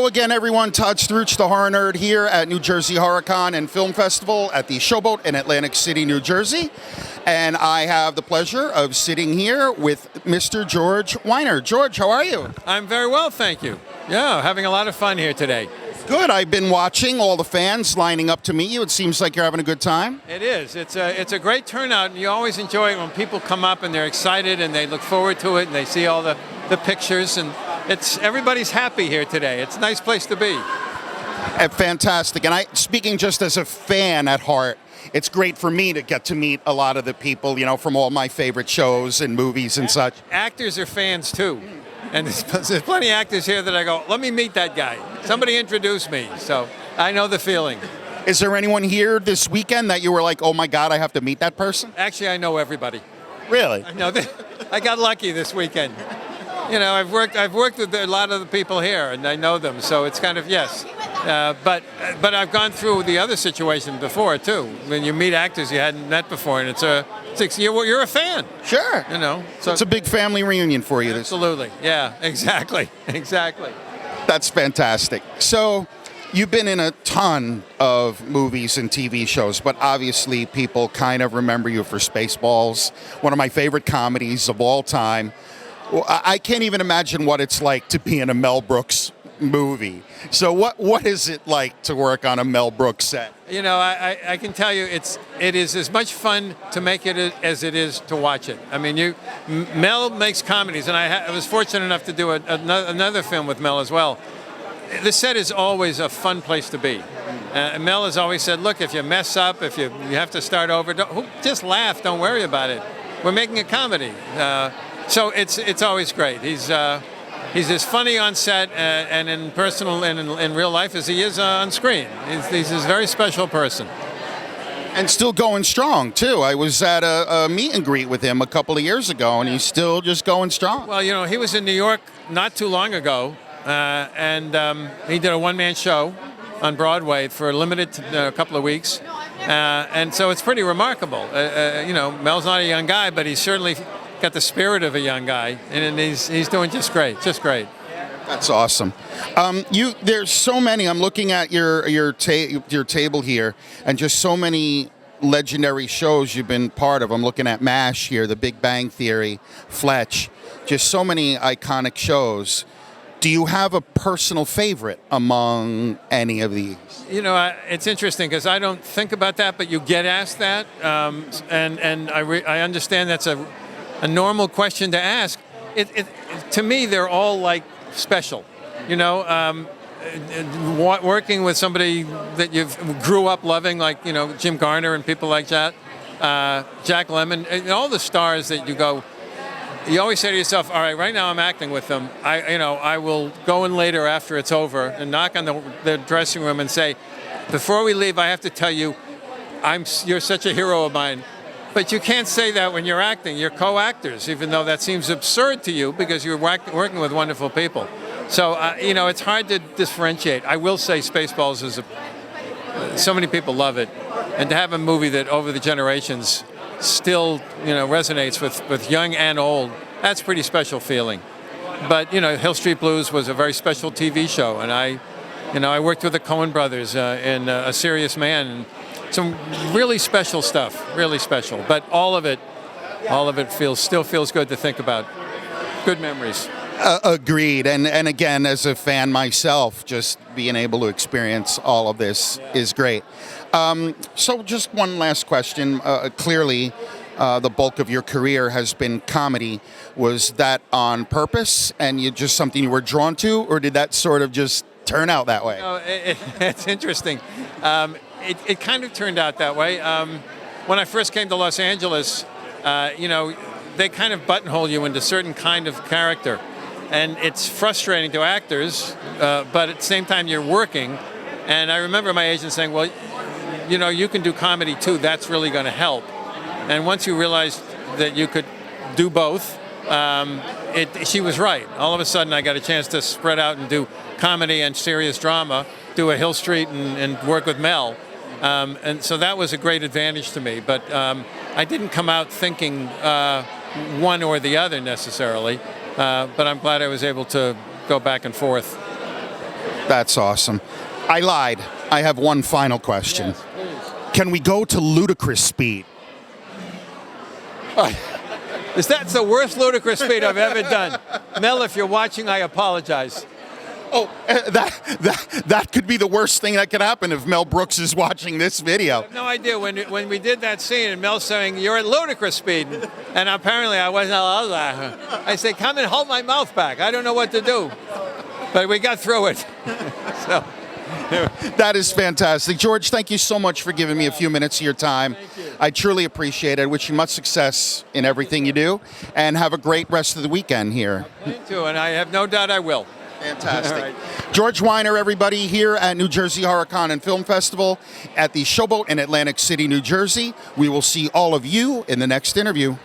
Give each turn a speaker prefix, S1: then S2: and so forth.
S1: Hello again, everyone. Todd Struch, the Horror Nerd, here at New Jersey HorrorCon and Film Festival at the Showboat in Atlantic City, New Jersey. And I have the pleasure of sitting here with Mr. George Wyner. George, how are you?
S2: I'm very well, thank you. Yeah, having a lot of fun here today.
S1: Good. I've been watching all the fans lining up to meet you. It seems like you're having a good time.
S2: It is. It's a great turnout, and you always enjoy it when people come up and they're excited and they look forward to it and they see all the pictures, and everybody's happy here today. It's a nice place to be.
S1: Fantastic. And speaking just as a fan at heart, it's great for me to get to meet a lot of the people, you know, from all my favorite shows and movies and such.
S2: Actors are fans too. And there's plenty of actors here that I go, let me meet that guy. Somebody introduce me. So I know the feeling.
S1: Is there anyone here this weekend that you were like, oh my God, I have to meet that person?
S2: Actually, I know everybody.
S1: Really?
S2: I know I got lucky this weekend. You know, I've worked with a lot of the people here, and I know them. So it's kind of yes. But I've gone through the other situation before too. When you meet actors you hadn't met before, and you're a fan.
S1: Sure.
S2: You know,
S1: so it's a big family reunion for you.
S2: Absolutely. Yeah. Exactly. Exactly.
S1: That's fantastic. So, you've been in a ton of movies and TV shows, but obviously people kind of remember you for Spaceballs, one of my favorite comedies of all time. Well, I can't even imagine what it's like to be in a Mel Brooks movie. So what is it like to work on a Mel Brooks set?
S2: You know, I can tell you it is as much fun to make it as it is to watch it. I mean, Mel makes comedies, and I was fortunate enough to do another film with Mel as well. The set is always a fun place to be. Mel has always said, look, if you mess up, if you have to start over, just laugh, don't worry about it. We're making a comedy. So it's always great. He's as funny on set and in personal and in real life as he is on screen. He's a very special person.
S1: And still going strong, too. I was at a meet and greet with him a couple of years ago, and he's still just going strong.
S2: Well, you know, he was in New York not too long ago, and he did a one-man show on Broadway for a limited couple of weeks. And so it's pretty remarkable. You know, Mel's not a young guy, but he's certainly got the spirit of a young guy, and he's doing just great.
S1: That's awesome. There's so many. I'm looking at your table here, and just so many legendary shows you've been part of. I'm looking at MASH here, The Big Bang Theory, Fletch, just so many iconic shows. Do you have a personal favorite among any of these?
S2: You know, it's interesting because I don't think about that, but you get asked that, and I understand that's a normal question to ask. To me, they're all like special. You know, working with somebody that you grew up loving, like, you know, Jim Garner and people like that, Jack Lemmon, and all the stars that you go. You always say to yourself, all right, right now I'm acting with them. I will go in later after it's over and knock on the dressing room and say, before we leave, I have to tell you, you're such a hero of mine. But you can't say that when you're acting. You're co-actors, even though that seems absurd to you because you're working with wonderful people. So, you know, it's hard to differentiate. I will say Spaceballs is so many people love it. And to have a movie that over the generations still, you know, resonates with young and old, that's a pretty special feeling. But, you know, Hill Street Blues was a very special TV show. And I worked with the Coen brothers in A Serious Man. And some really special stuff, really special. But all of it still feels good to think about. Good memories.
S1: Agreed. And again, as a fan myself, just being able to experience all of this is great. So just one last question. Clearly, the bulk of your career has been comedy. Was that on purpose and just something you were drawn to, or did that sort of just turn out that way?
S2: No, it's interesting. It kind of turned out that way. When I first came to Los Angeles, you know, they kind of buttonhole you into a certain kind of character. And it's frustrating to actors, but at the same time you're working. And I remember my agent saying, well, you know, you can do comedy too. That's really going to help. And once you realized that you could do both, she was right. All of a sudden I got a chance to spread out and do comedy and serious drama, do a Hill Street and work with Mel. And so that was a great advantage to me. But I didn't come out thinking one or the other necessarily. But I'm glad I was able to go back and forth.
S1: That's awesome. I lied. I have one final question.
S2: Yes, please.
S1: Can we go to ludicrous speed?
S2: That's the worst ludicrous speed I've ever done. Mel, if you're watching, I apologize.
S1: Oh, that could be the worst thing that could happen if Mel Brooks is watching this video.
S2: I have no idea. When we did that scene and Mel saying, you're at ludicrous speed, and apparently I wasn't allowed that. I said, come and hold my mouth back. I don't know what to do. But we got through it. So.
S1: That is fantastic. George, thank you so much for giving me a few minutes of your time.
S2: Thank you.
S1: I truly appreciate it. I wish you much success in everything you do, and have a great rest of the weekend here.
S2: Thank you, and I have no doubt I will.
S1: Fantastic.
S2: All right.
S1: George Wyner, everybody, here at New Jersey HorrorCon and Film Festival at the Showboat in Atlantic City, New Jersey. We will see all of you in the next interview.